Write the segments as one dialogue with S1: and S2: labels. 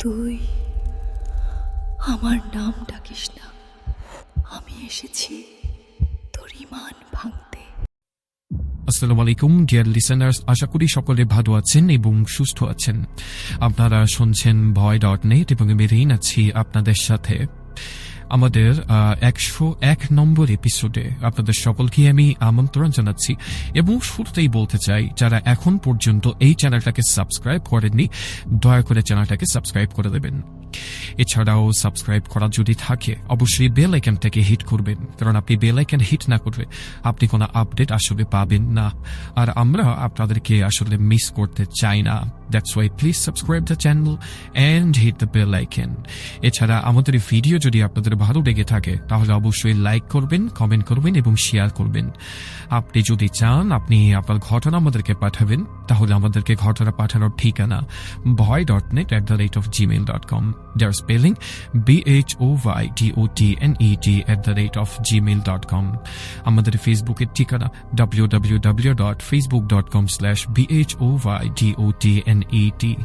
S1: তুই আমার নাম ডাকিস না, আমি এসেছি তোর ঈমান ভাঙতে।
S2: আসসালামু আলাইকুম ডিয়ার লিসেনার্স, আশা করি সকলে ভালো আছেন এবং সুস্থ আছেন। আপনারা শুনছেন ভয়.net এবং মেরিন আছি আপনাদের সাথে। আমাদের 101 নম্বর এপিসোডে আপনাদের সকলকে আমি আমন্ত্রণ জানাচ্ছি এবং শুরুতেই বলতে চাই, যারা এখন পর্যন্ত এই চ্যানেলটাকে সাবস্ক্রাইব করেননি, দয়া করে চ্যানেলটাকে সাবস্ক্রাইব করে দেবেন। এছাড়াও সাবস্ক্রাইব করা যদি থাকে অবশ্যই বেল আইকনটাকে হিট করবেন, কারণ আপনি বেল আইকন হিট না করলে আপনি কোনো আপডেট আসলে পাবেন না, আর আমরা আপনাদেরকে আসলে মিস করতে চাই না। That's why please subscribe the channel and hit the bell icon. এছাড়া আমাদের ভিডিও যদি আপনাদের ভালো লেগে থাকে তাহলে অবশ্যই লাইক করবেন, কমেন্ট করবেন এবং শেয়ার করবেন। আপনি যদি চান আপনি আপনার ঘটনা আমাদেরকে পাঠাবেন, তাহলে আমাদেরকে ঘটনা পাঠানোর ঠিকানা voy.net@gmail.com, যার স্পেলিং BHOYDOTNET@gmail.com। আমাদের ফেসবুকের ঠিকানা www.facebook.com/BHOYDOTNET।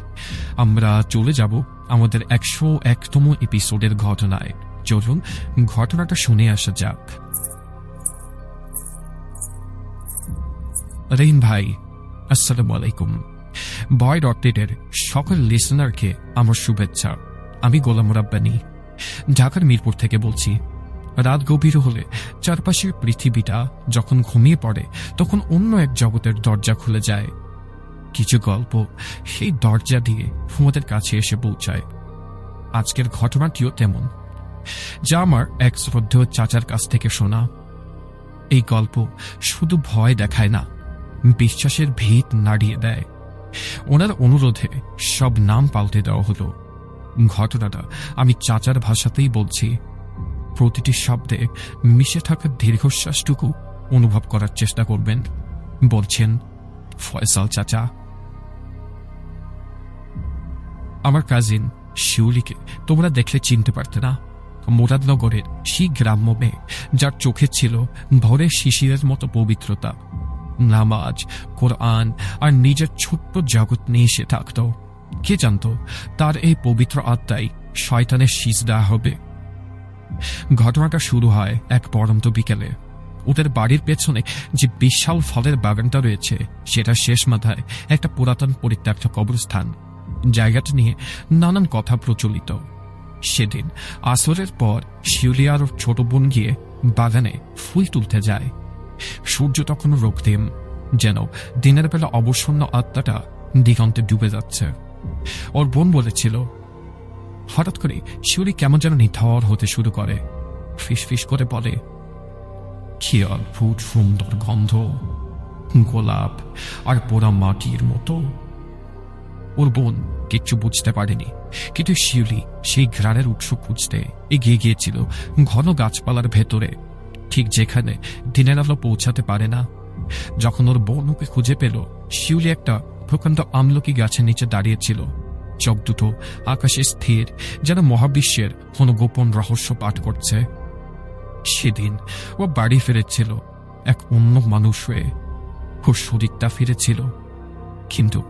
S2: আমরা চলে যাব আমাদের 101তম এপিসোডের ঘটনায়। চলুন ঘটনাটা শুনে আসা যাক। রহিম ভাই, আসসালামু আলাইকুম। ভয়.net-এর সকল লিসেনারকে আমার শুভেচ্ছা। আমি গোলাম রাব্বানী, ঢাকার মিরপুর থেকে বলছি। রাত গভীর হলে চারপাশের পৃথিবীটা যখন ঘুমিয়ে পড়ে তখন অন্য এক জগতের দরজা খুলে যায়। কিছু গল্প সেই দরজা দিয়ে আমাদের কাছে এসে পৌঁছায়। আজকের ঘটনাটিও তেমন, যা আমার এক শ্রদ্ধেয় চাচার কাছ থেকে শোনা। এই গল্প শুধু ভয় দেখায় না, বিশ্বাসের ভিত নাড়িয়ে দেয়। ওনার অনুরোধে সব নাম পাল্টে দেওয়া হলো। ঘটনাটা আমি চাচার ভাষাতেই বলছি। প্রতিটি শব্দে মিশে থাকা দীর্ঘশ্বাসটুকু অনুভব করার চেষ্টা করবেন। বলছেন ফয়সাল চাচা। আমার কাজিন শিউলিকে তোমরা দেখলে চিনতে পারতে না। মুরাদনগরের সেই গ্রাম্য মেয়ে, যার চোখে ছিল ভোরের শিশিরের মতো পবিত্রতা। নামাজ, কোরআন আর নিজের ছোট্ট জগৎ নিয়ে সে থাকত। কে জানত তার এই পবিত্র আত্মাই শয়তানের সিজদা হবে। ঘটনাটা শুরু হয় এক পরন্ত বিকেলে। ওদের বাড়ির পেছনে যে বিশাল ফলের বাগানটা রয়েছে সেটা শেষ মাথায় একটা পুরাতন পরিত্যক্ত কবরস্থান। জায়গাটা নিয়ে নানান কথা প্রচলিত। সেদিন আসরের পর শিউলি আর ছোট বোন গিয়ে বাগানে ফুল তুলতে যায়। সূর্য তখনও রক্তিম, যেন দিনের বেলা অবসন্ন আত্মাটা দিগন্তে ডুবে যাচ্ছে। ওর বোন বলেছিল, হঠাৎ করে শিউলি কেমন যেন নিথর হতে শুরু করে। ফিস ফিস করে বলে, কি অদ্ভুত সুন্দর গন্ধ, গোলাপ আর পোড়া মাটির মতো। ওর বোন কিচ্ছু বুঝতে পারেনি, কিন্তু শিউলি সেই ঘ্রাণের উৎস খুঁজতে এগিয়ে গিয়েছিল ঘন গাছপালার ভেতরে, ঠিক যেখানে দিনের আলো পৌঁছাতে পারে না। যখন ওর বোন ওকে খুঁজে পেল, শিউলি একটা প্রকাণ্ড আমলকি গাছের নিচে দাঁড়িয়েছিল, চোখ দুটো আকাশে স্থির, যেন মহাবিশ্বের কোনো গোপন রহস্য পাঠ করছে। সেদিন ও বাড়ি ফিরেছিল এক অন্য মানুষ হয়ে। ওর শরীরটা ফিরেছিল, কিন্তু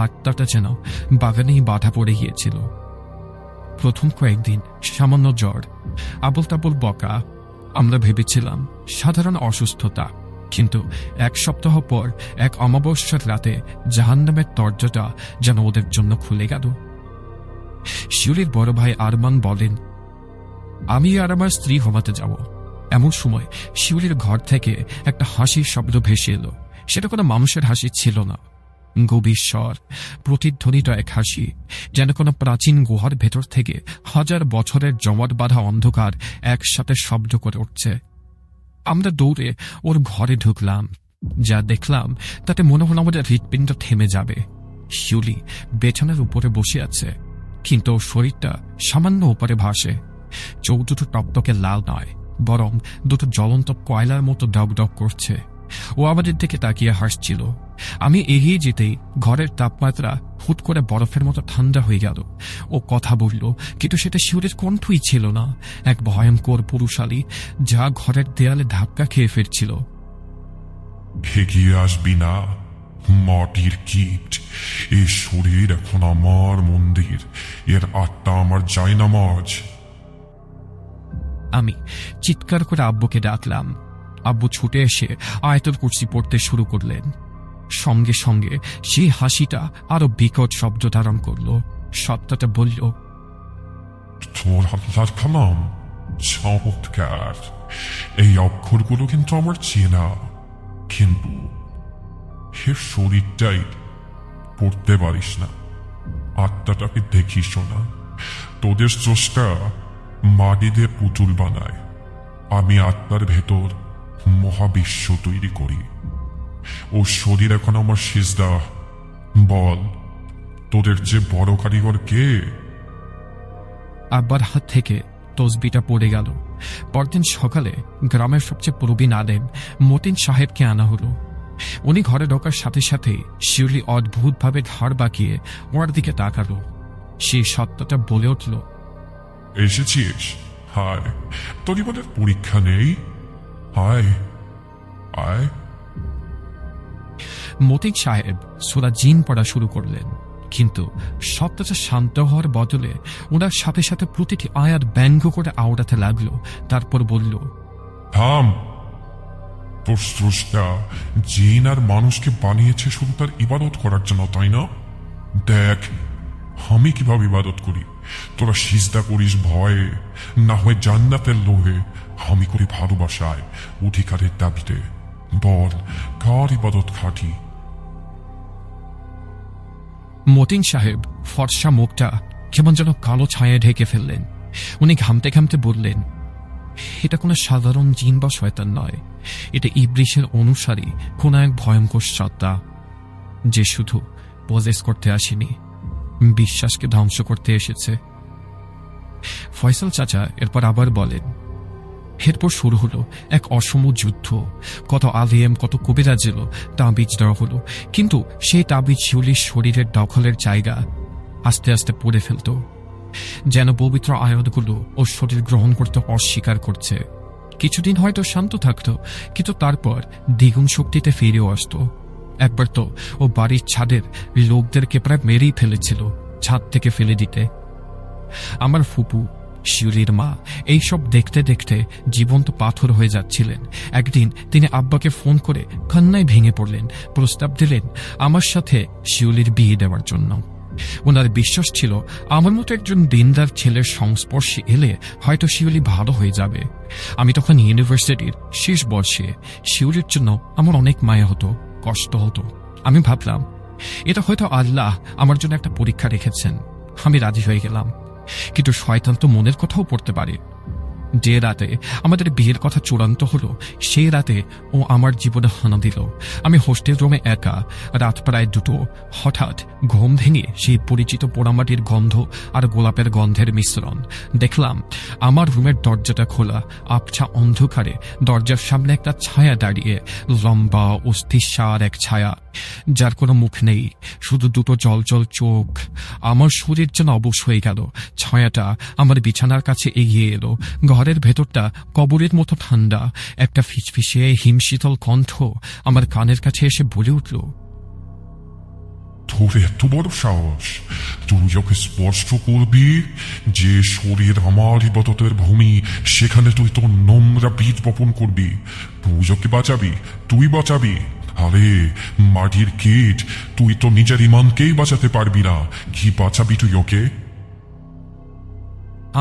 S2: আত্মাটা যেন বাগানেই বাধা পড়ে গিয়েছিল। প্রথম কয়েকদিন সামান্য জ্বর, আবল তাবল বকা। আমরা ভেবেছিলাম সাধারণ অসুস্থতা, কিন্তু এক সপ্তাহ পর এক অমাবস্যার রাতে জাহান্নামের দরজাটা যেন ওদের জন্য খুলে গেল। শিউলির বড় ভাই আরমান বলেন, আমি আর আমার স্ত্রী ঘুমাতে যাব। এমন সময় শিউলির ঘর থেকে একটা হাসির শব্দ ভেসে এলো। সেটা কোনো মানুষের হাসি ছিল না, গভীর স্বর, প্রতিধ্বনিত এক হাসি, যেন কোনো প্রাচীন গুহার ভেতর থেকে হাজার বছরের জমাট বাঁধা অন্ধকার একসাথে শব্দ করে উঠছে। আমরা দৌড়ে ওর ঘরে ঢুকলাম। যা দেখলাম তাতে মনে হলো আমাদের হৃৎপিণ্ড থেমে যাবে। শিউলি বেছানার উপরে বসে আছে, কিন্তু ওর শরীরটা সামান্য উপরে ভাসে। চোখ দুটো টকটকে লাল নয়, বরং দুটো জ্বলন্ত কয়লার মতো ডগ ডগ করছে। ও আমাদের দিকে তাকিয়ে হাসছিল। আমি এগিয়ে যেতেই ঘরের তাপমাত্রা হুট করে বরফের মতো ঠান্ডা হয়ে গেল। ও কথা বলল, কিন্তু সেটা শিউরের কণ্ঠই ছিল না, এক ভয়ঙ্কর পুরুষালী, যা ঘরের দেয়ালে ধাক্কা খেয়ে ফিরছিল।
S3: এগিয়ে আসবি না, মাটির কীট, এই শরীর এখন আমার মন্দির, এর আত্মা আমার জায়নামাজ।
S2: আমি চিৎকার করে আব্বুকে ডাকলাম। আব্বু ছুটে এসে আয়াতুল কুরসি পড়তে শুরু করলেন। সঙ্গে সঙ্গে সেই হাসিটা আরো বিকট শব্দ ধারণ করল। সত্তাটা বলল,
S3: তোর আল্লাহর কালাম চমৎকার। এই অক্ষরগুলো কিন্তু আমার চেনা, কিন্তু এর শরীরটাই পড়তে পারিস না, আত্মাটাকে দেখিস না। তোদের স্রষ্টা মাটি দিয়ে পুতুল বানায়, আমি আত্মার ভেতর মহাবিশ্ব তৈরি করি। ও শরীর এখন আমার সিজদা। বল, তোদের যে বড় কারিগর কে?
S2: আব্বার হাত থেকে তসবিটা পড়ে গেল। পরদিন সকালে গ্রামের সবচেয়ে প্রবীণ আলেম মতিন সাহেবকে আনা হলো। উনি ঘরে ঢোকার সাথে সাথে শিউলি অদ্ভুতভাবে ঘাড় বাঁকিয়ে ওনার দিকে তাকালো। সেই সত্যটা বলে উঠল,
S3: এসেছিস? হায়, তোর এবারের পরীক্ষা নেই? হায় আয়।
S2: মতিন সাহেব সূরা জিন পড়া শুরু করলেন, কিন্তু সত্যটা শান্ত হওয়ার বদলে ওনার সাথে সাথে প্রতিটি আয়াত ব্যঙ্গ করে আওড়াতে লাগলো। তারপর বলল,
S3: থাম। তোর স্রষ্টা জিন আর মানুষকে বানিয়েছে শুধু তার ইবাদত করার জন্য, তাই না? দেখ আমি কিভাবে ইবাদত করি। তোরা সিজদা করিস ভয়ে, না হয় জান্নাতের লোভে, আমি করি ভালোবাসায়, অধিকারের দাবিতে। বল, কার ইবাদত খাঁটি?
S2: মতিন সাহেব ফর্সা মুখটা কেমন যেন কালো ছায়া ঢেকে ফেললেন। উনি ঘামতে ঘামতে বললেন, এটা কোনো সাধারণ জিন বা শয়তান নয়, এটা ইবলিসের অনুসারী কোন এক ভয়ঙ্কর সত্তা, যে শুধু পজেস করতে আসেনি, বিশ্বাসকে ধ্বংস করতে এসেছে। ফয়সাল চাচা এরপর আবার বলেন, এরপর শুরু হলো এক অসম যুদ্ধ। কত আলিম, কত কবিরাজ এলো, তাবিজ দেওয়া হলো, কিন্তু সেই তাবিজ শিউলির শরীরের দখলের জায়গা আস্তে আস্তে পড়ে ফেলত, যেন পবিত্র আয়াতগুলো ও শরীর গ্রহণ করতে অস্বীকার করছে। কিছুদিন হয়তো শান্ত থাকতো, কিন্তু তারপর দ্বিগুণ শক্তিতে ফিরেও আসত। একবার তো ও বাড়ির ছাদের লোকদেরকে প্রায় মেরেই ফেলেছিল, ছাদ থেকে ফেলে দিতে। আমার ফুপু, শিউলির মা, এইসব দেখতে দেখতে জীবন্ত পাথর হয়ে যাচ্ছিলেন। একদিন তিনি আব্বাকে ফোন করে কান্নায় ভেঙে পড়লেন, প্রস্তাব দিলেন আমার সাথে শিউলির বিয়ে দেওয়ার জন্য। ওনার বিশ্বাস ছিল আমার মতো একজন দিনদার ছেলের সংস্পর্শে এলে হয়তো শিউলি ভালো হয়ে যাবে। আমি তখন ইউনিভার্সিটির শেষ বর্ষে। শিউলির জন্য আমার অনেক মায়া হতো, কষ্ট হতো। আমি ভাবলাম এটা হয়তো আল্লাহ আমার জন্য একটা পরীক্ষা রেখেছেন। আমি রাজি হয়ে গেলাম, কিন্তু শয়তান তো মনের কথাও পড়তে পারে। যে রাতে আমাদের বিয়ের কথা চূড়ান্ত হলো, সেই রাতে ও আমার জীবনে হানা দিল। আমি হোস্টেল রুমে একা, রাত প্রায় 2টো। হঠাৎ ঘুম ভেঙে সেই পরিচিত পোড়ামাটির গন্ধ আর গোলাপের গন্ধের মিশ্রণ। দেখলাম আমার রুমের দরজাটা খোলা, আবছা অন্ধকারে দরজার সামনে একটা ছায়া দাঁড়িয়ে, লম্বা অস্থিসার এক ছায়া, যার কোনো মুখ নেই, শুধু 2টো জলজল চোখ। আমার শরীর যেন অবশ হয়ে গেল। ছায়াটা আমার বিছানার কাছে এগিয়ে এলো। ঘরের ভেতরটা কবরের মতো ঠান্ডা। একটা ফিসফিসে হিমশীতল কণ্ঠ আমার কানের কাছে এসে বলে উঠল,
S3: তোর এত বড় সাহস, তুই ওকে স্পর্শ করবি? যে শরীর আমার ইবাদতের ভূমি, সেখানে তুই তোর নোংরা বীজ বপন করবি? পুজোকে বাঁচাবি? তুই বাঁচাবি? আরে মাটির কীট, তুই তো নিজের ইমানকেই বাঁচাতে পারবি না, কি বাঁচাবি তুই ওকে?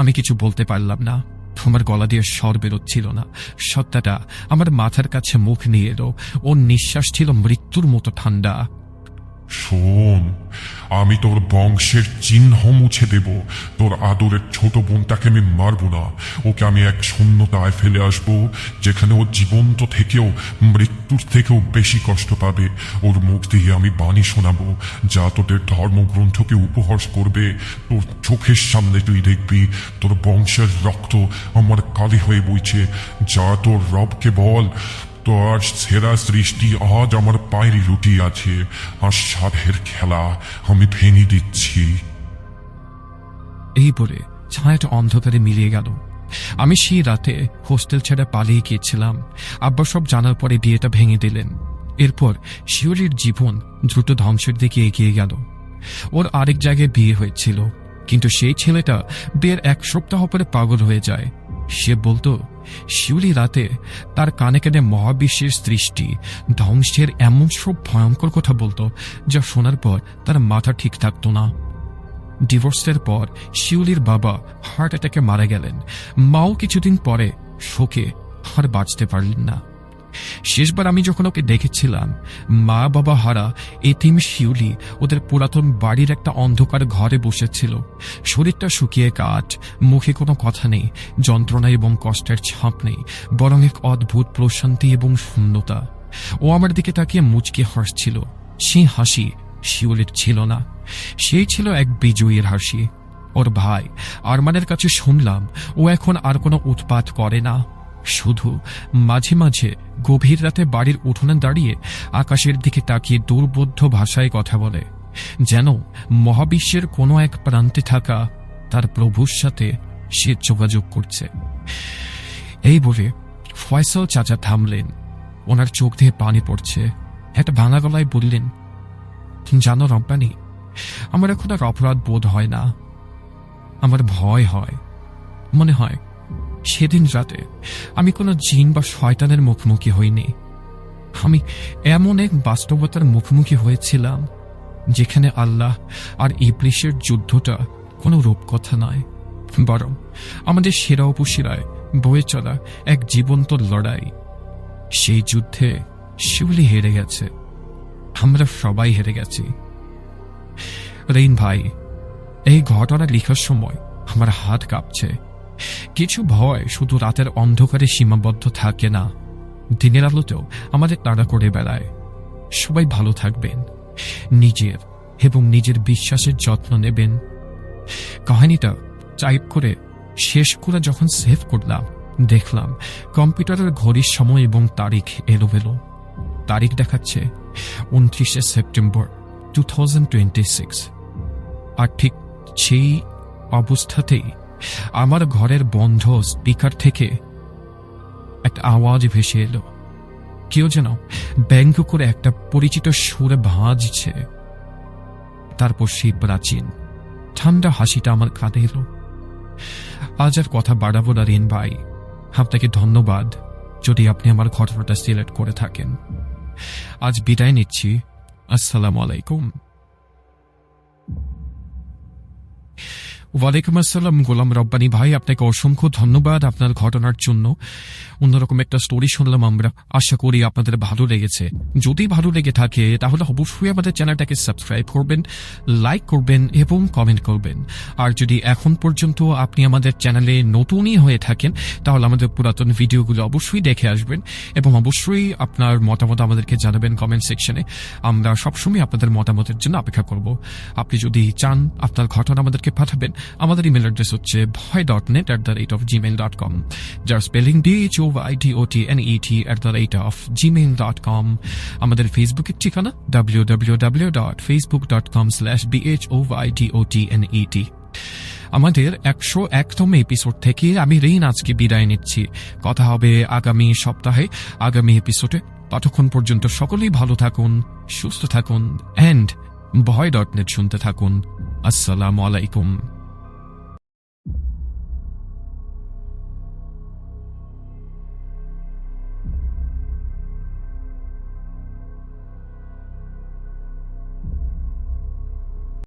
S2: আমি কিছু বলতে পারলাম না। আমার গলা দিয়ে স্বর বেরোচ্ছিল না। সত্তাটা আমার মাথার কাছে মুখ নিয়ে এলো। ওর নিঃশ্বাস ছিল মৃত্যুর মতো ঠান্ডা।
S3: শোন, আমি তোর বংশের চিহ্ন মুছে দেব। তোর আদরের ছোট বোনটাকে আমি মারব না, ওকে আমি এক শূন্যতায় ফেলে আসব, যেখানে ও জীবন্ত থেকেও মৃত্যুর থেকেও বেশি কষ্ট পাবে। ওর মুখ দিয়ে আমি বাণী শোনাবো, যা তোদের ধর্মগ্রন্থকে উপহাস করবে। তোর চোখের সামনে তুই দেখবি তোর বংশের রক্ত আমার কালি হয়ে বইছে। যা তোর রবকে বল, তোর সেরা সৃষ্টি আজ আমার পায়ের লুটি আছে, আর সাধের খেলা আমি ভেঙে দিচ্ছি।
S2: এই বলে ছায়াটা অন্ধকারে মিলিয়ে গেল। আমি সেই রাতে হোস্টেল ছেড়ে পালিয়ে গিয়েছিলাম। আব্বা সব জানার পরে বিয়েটা ভেঙে দিলেন। এরপর শিউলির জীবন দ্রুত ধ্বংসের দিকে এগিয়ে গেল। ওর আরেক জায়গায় বিয়ে হয়েছিল, কিন্তু সেই ছেলেটা বিয়ের 1 সপ্তাহ পরে পাগল হয়ে যায়। সে বলতো শিউলি রাতে তার কানে কানে মহাবিশ্বের সৃষ্টি ধ্বংসের এমন সব ভয়ঙ্কর কথা বলতো, যা শোনার পর তার মাথা ঠিক থাকতো না। ডিভোর্সের পর শিউলির বাবা হার্ট অ্যাটাকে মারা গেলেন। মাও কিছুদিন পরে শোকে আর বাঁচতে পারলেন না। শেষবার আমি যখন ওকে দেখেছিলাম, মা বাবা হারা এতিম শিউলি ওদের পুরাতন বাড়ির একটা অন্ধকার ঘরে বসেছিল। শরীরটা শুকিয়ে কাঠ, মুখে কোনো কথা নেই, যন্ত্রণা এবং কষ্টের ছাপ নেই, বরং এক অদ্ভুত প্রশান্তি এবং শূন্যতা। ও আমার দিকে তাকিয়ে মুচকি হাসছিল। সেই হাসি শিউলির ছিল না, সেই ছিল এক বিজয়ীর হাসি। ওর ভাই আরমানের কাছে শুনলাম ও এখন আর কোনো উৎপাত করে না, শুধু মাঝে মাঝে গভীর রাতে বাড়ির উঠোনে দাঁড়িয়ে আকাশের দিকে তাকিয়ে দুর্বোধ্য ভাষায় কথা বলে, যেন মহাবিশ্বের কোনো এক প্রান্তে থাকা তার প্রভুর সাথে সে যোগাযোগ করছে। এই বলে ফয়সাল চাচা থামলেন। ওনার চোখ দিয়ে পানি পড়ছে। একটা ভাঙা গলায় বললেন, জানো রব্বানি, আমার এখন আর অপরাধ বোধ হয় না, আমার ভয় হয়। মনে হয় সেদিন রাতে আমি কোনো জিন বা শয়তানের মুখোমুখি হইনি। আমি এমন এক বাস্তবতার মুখোমুখি হয়েছিলাম যেখানে আল্লাহ আর ইবলিশের যুদ্ধটা কোনো রূপকথা নয়, বরং আমাদের সেরা উপশিরায় বয়ে চলা এক জীবন্ত লড়াই। সেই যুদ্ধে শিউলি হেরে গেছে, আমরা সবাই হেরে গেছি। রেইন ভাই, এই ঘটনা লেখার সময় আমার হাত কাঁপছে। কিছু ভয় শুধু রাতের অন্ধকারে সীমাবদ্ধ থাকে না, দিনের আলোতেও আমাদের তাড়া করে বেড়ায়। সবাই ভালো থাকবেন, নিজের এবং নিজের বিশ্বাসের যত্ন নেবেন। কাহিনীটা টাইপ করে শেষ করে যখন সেভ করলাম, দেখলাম কম্পিউটারের ঘড়ির সময় এবং তারিখ এলোমেলো। তারিখ দেখাচ্ছে 29শে সেপ্টেম্বর 2026। আর ঠিক সেই অবস্থাতেই আমার ঘরের বন্ধ স্পিকার থেকে একটা আওয়াজ ভেসে এলো। কেউ যেন ব্যঙ্গ করে একটা পরিচিত সুরে ভাঁজছে। তারপর সেই প্রাচীন ঠান্ডা হাসিটা আমার কাঁধে এলো। আজ আর কথা বাড়াবো না রেন ভাই, আপনাকে ধন্যবাদ যদি আপনি আমার ঘটনাটা সিলেক্ট করে থাকেন। আজ বিদায় নিচ্ছি। আসসালামু আলাইকুম। ওয়ালাইকুম আসসালাম গোলাম রব্বানি ভাই, আপনাকে অসংখ্য ধন্যবাদ আপনার ঘটনার জন্য। অন্যরকম একটা স্টোরি শুনলাম আমরা, আশা করি আপনাদের ভালো লেগেছে। যদি ভালো লেগে থাকে তাহলে অবশ্যই আমাদের চ্যানেলটাকে সাবস্ক্রাইব করবেন, লাইক করবেন এবং কমেন্ট করবেন। আর যদি এখন পর্যন্ত আপনি আমাদের চ্যানেলে নতুনই হয়ে থাকেন তাহলে আমাদের পুরাতন ভিডিওগুলো অবশ্যই দেখে আসবেন এবং অবশ্যই আপনার মতামত আমাদেরকে জানাবেন কমেন্ট সেকশনে। আমরা সবসময় আপনাদের মতামতের জন্য অপেক্ষা করব। আপনি যদি চান আপনার ঘটনা আমাদেরকে পাঠাবেন, আমাদের ইমেল অ্যাড্রেস হচ্ছে bhoy.net@gmail.com, যার স্পেলিং BHOYDOTNET@gmail.com। আমাদের ফেসবুকের ঠিকানা www.facebook.com/BHOYDOTNET। আমাদের 101তম এপিসোড থেকে আমি রেইন আজকে বিদায় নিচ্ছি। কথা হবে আগামী সপ্তাহে আগামী এপিসোডে। ততক্ষণ পর্যন্ত সকলেই ভালো থাকুন, সুস্থ থাকুন, অ্যান্ড bhoy.net শুনতে থাকুন। আসসালামু আলাইকুম।